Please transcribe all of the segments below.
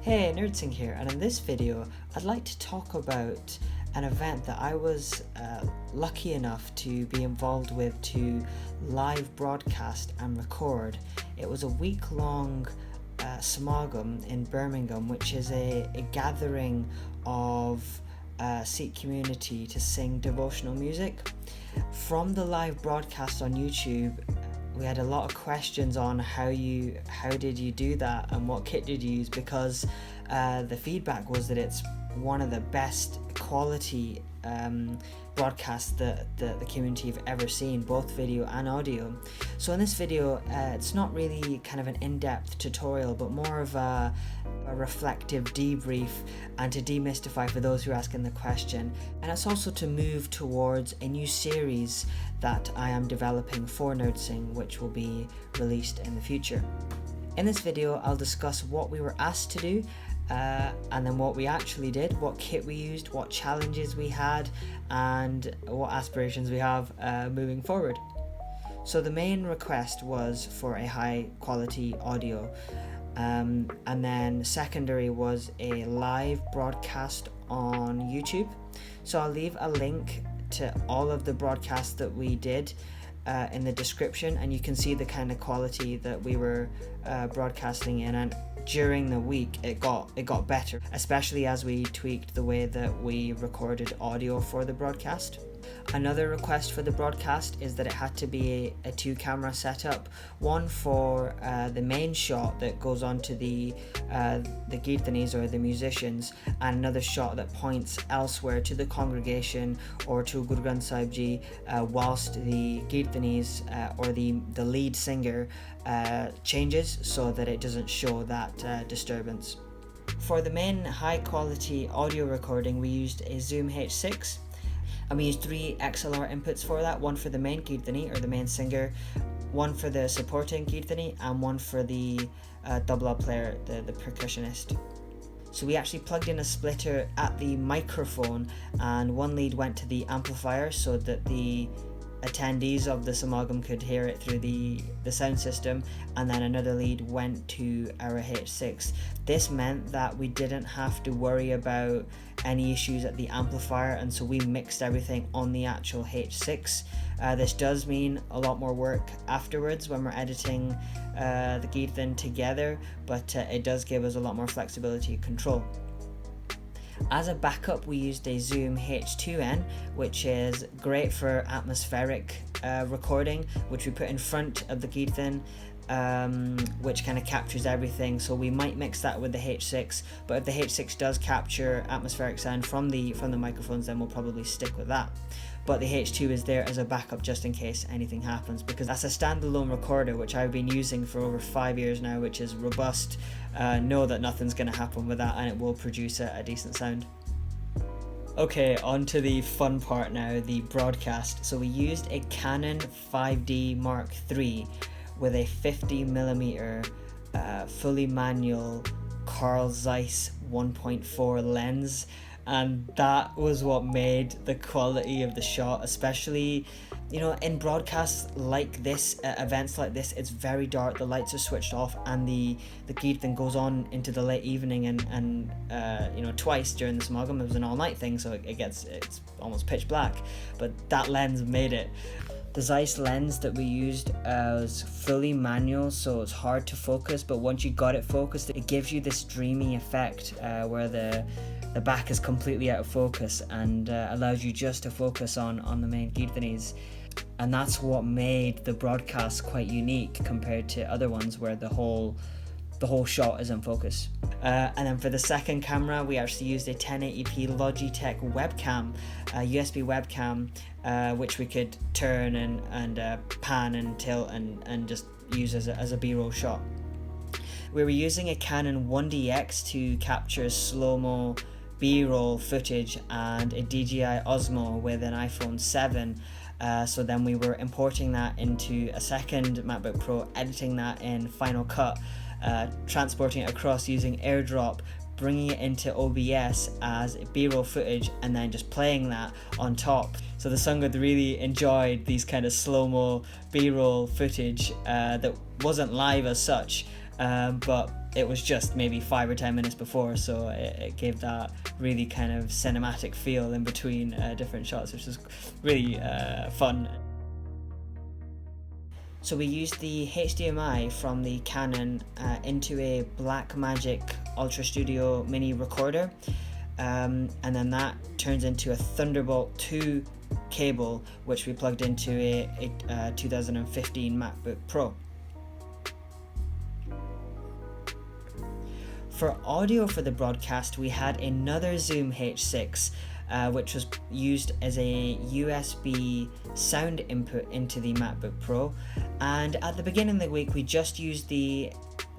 Hey, Singh here, and in this video I'd like to talk about an event that I was lucky enough to be involved with to live broadcast and record. It was a week-long Smagam in Birmingham, which is a gathering of Sikh community to sing devotional music. From the live broadcast on YouTube, we had a lot of questions on how did you do that and what kit did you use, because the feedback was that it's one of the best quality broadcasts that the community have ever seen, both video and audio. So in this video, it's not really kind of an in-depth tutorial, but more of a reflective debrief and to demystify for those who are asking the question. And it's also to move towards a new series that I am developing for Singh, which will be released in the future. In this video, I'll discuss what we were asked to do, and then what we actually did, what kit we used, what challenges we had, and what aspirations we have moving forward. So the main request was for a high quality audio, and then secondary was a live broadcast on YouTube. So I'll leave a link to all of the broadcasts that we did in the description, and you can see the kind of quality that we were broadcasting in. And during the week it got better, especially as we tweaked the way that we recorded audio for the broadcast. Another request for the broadcast is that it had to be a 2-camera setup, one for the main shot that goes on to the Keertanis or the musicians, and another shot that points elsewhere to the congregation or to Guru Granth Sahib Ji, whilst the Keertanis or the lead singer changes, so that it doesn't show that disturbance. For the main high quality audio recording, we used a Zoom H6. And we used 3 XLR inputs for that, one for the main Keertani or the main singer, one for the supporting Keertani, and one for the tabla player, the percussionist. So we actually plugged in a splitter at the microphone, and one lead went to the amplifier so that the attendees of the Smagam could hear it through the sound system, and then another lead went to our H6. This meant that we didn't have to worry about any issues at the amplifier, and so we mixed everything on the actual H6. This does mean a lot more work afterwards when we're editing the Keertan together, but it does give us a lot more flexibility and control. As a backup, we used a Zoom H2n, which is great for atmospheric recording, which we put in front of the Keertan, which kind of captures everything. So we might mix that with the H6, but if the H6 does capture atmospheric sound from the microphones, then we'll probably stick with that. But the H2 is there as a backup just in case anything happens, because that's a standalone recorder which I've been using for over 5 years now, which is robust. Know that nothing's going to happen with that, and it will produce a decent sound. Okay, on to the fun part now, the broadcast. So we used a Canon 5D Mark III with a 50mm fully manual Carl Zeiss 1.4 lens, and that was what made the quality of the shot, especially in broadcasts like this, events like this, it's very dark, the lights are switched off, and the Keertan goes on into the late evening, and twice during the Smagam it was an all-night thing, so it's almost pitch black, but that lens made it. The Zeiss lens that we used was fully manual, so it's hard to focus, but once you got it focused, it gives you this dreamy effect where the back is completely out of focus, and allows you just to focus on the main Keertanis. And that's what made the broadcast quite unique compared to other ones where the whole shot is in focus. And then for the second camera, we actually used a 1080p Logitech webcam, a USB webcam, which we could turn and pan and tilt and just use as a B-roll shot. We were using a Canon 1DX to capture slow-mo B-roll footage and a DJI Osmo with an iPhone 7. So then we were importing that into a second Macbook Pro, editing that in Final Cut, transporting it across using AirDrop, bringing it into OBS as B-roll footage, and then just playing that on top. So the Sangha really enjoyed these kind of slow-mo B-roll footage that wasn't live as such, but it was just maybe 5 or 10 minutes before, so it gave that really kind of cinematic feel in between different shots, which was really fun. So we used the HDMI from the Canon into a Blackmagic Ultrastudio Mini Recorder, and then that turns into a Thunderbolt 2 cable, which we plugged into a 2015 MacBook Pro. For audio for the broadcast, we had another Zoom H6, which was used as a USB sound input into the MacBook Pro. And at the beginning of the week, we just used the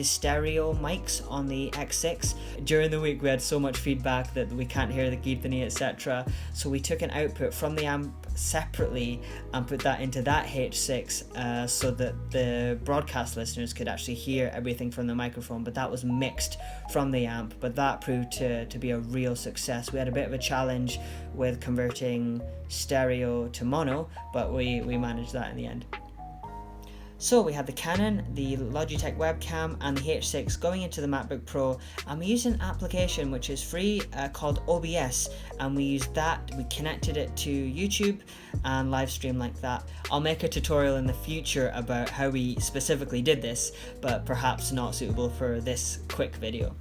stereo mics on the X6. During the week, we had so much feedback that we can't hear the Keertan, etc. So we took an output from the amp separately and put that into that H6 so that the broadcast listeners could actually hear everything from the microphone, but that was mixed from the amp. But that proved to be a real success. We had a bit of a challenge with converting stereo to mono, but we managed that in the end. So we had the Canon, the Logitech webcam and the H6 going into the MacBook Pro, and we used an application which is free called OBS, and we used that, we connected it to YouTube and live stream like that. I'll make a tutorial in the future about how we specifically did this, but perhaps not suitable for this quick video.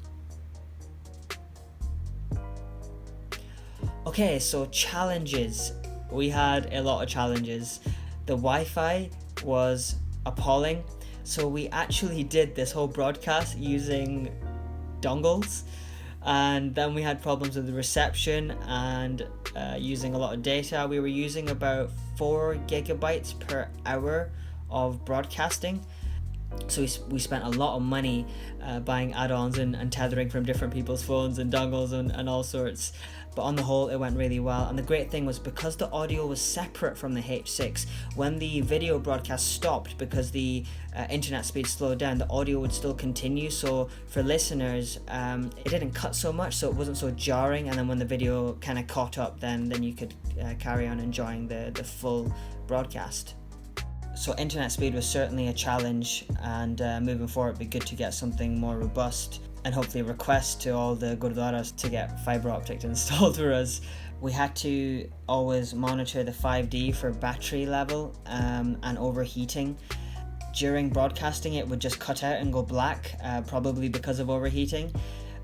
Okay, so challenges. We had a lot of challenges. The Wi-Fi was appalling, so we actually did this whole broadcast using dongles, and then we had problems with the reception and using a lot of data. We were using about 4 gigabytes per hour of broadcasting, so we spent a lot of money buying add-ons and tethering from different people's phones and dongles and all sorts. But on the whole, it went really well. And the great thing was, because the audio was separate from the H6, when the video broadcast stopped because the internet speed slowed down, the audio would still continue. So for listeners, it didn't cut so much, so it wasn't so jarring. And then when the video kind of caught up, then you could carry on enjoying the full broadcast. So internet speed was certainly a challenge, and moving forward, it'd be good to get something more robust, and hopefully request to all the Gurdwaras to get fibre optic installed for us. We had to always monitor the 5D for battery level and overheating. During broadcasting, it would just cut out and go black, probably because of overheating.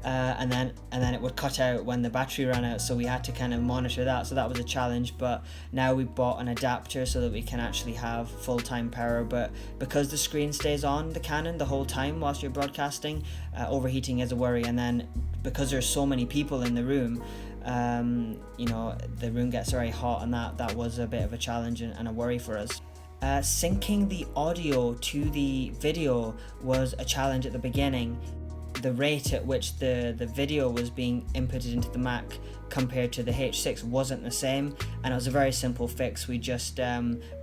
And then it would cut out when the battery ran out, so we had to kind of monitor that. So that was a challenge, but now we bought an adapter so that we can actually have full-time power. But because the screen stays on the Canon the whole time whilst you're broadcasting, overheating is a worry. And then because there's so many people in the room, the room gets very hot, and that was a bit of a challenge and a worry for us. Syncing the audio to the video was a challenge at the beginning. The rate at which the video was being inputted into the Mac compared to the H6 wasn't the same, and it was a very simple fix. We just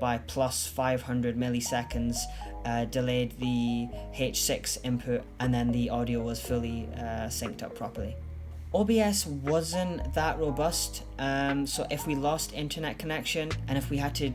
by plus 500 milliseconds delayed the H6 input, and then the audio was fully synced up properly. OBS wasn't that robust, so if we lost internet connection and if we had to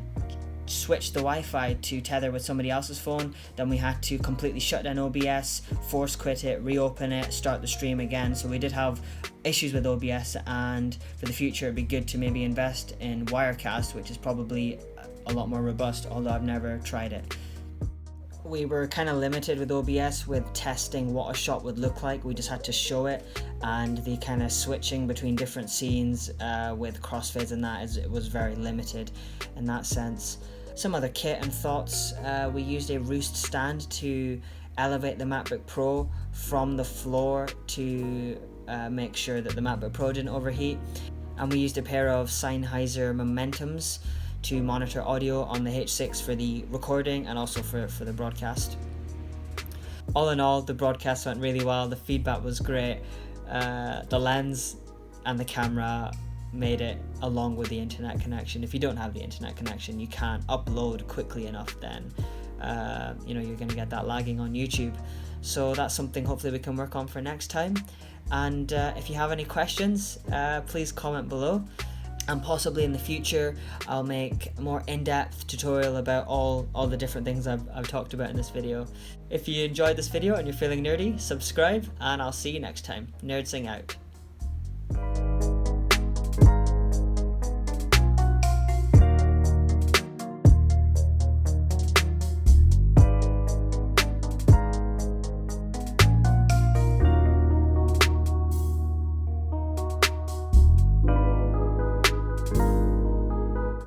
switch the Wi-Fi to tether with somebody else's phone, then we had to completely shut down OBS, force quit it, reopen it, start the stream again. So we did have issues with OBS, and for the future it'd be good to maybe invest in Wirecast, which is probably a lot more robust, although I've never tried it. We were kind of limited with OBS with testing what a shot would look like. We just had to show it, and the kind of switching between different scenes with crossfades and that it was very limited in that sense. Some other kit and thoughts: we used a roost stand to elevate the MacBook Pro from the floor to make sure that the MacBook Pro didn't overheat, and we used a pair of Sennheiser Momentums to monitor audio on the H6 for the recording and also for the broadcast. All in all, the broadcast went really well. The feedback was great. The lens and the camera made it, along with the internet connection. If you don't have the internet connection, you can't upload quickly enough, then you're going to get that lagging on YouTube. So that's something hopefully we can work on for next time. And if you have any questions, please comment below. and possibly in the future I'll make a more in-depth tutorial about all the different things I've talked about in this video. If you enjoyed this video and you're feeling nerdy, subscribe, and I'll see you next time. Nerd Singh out.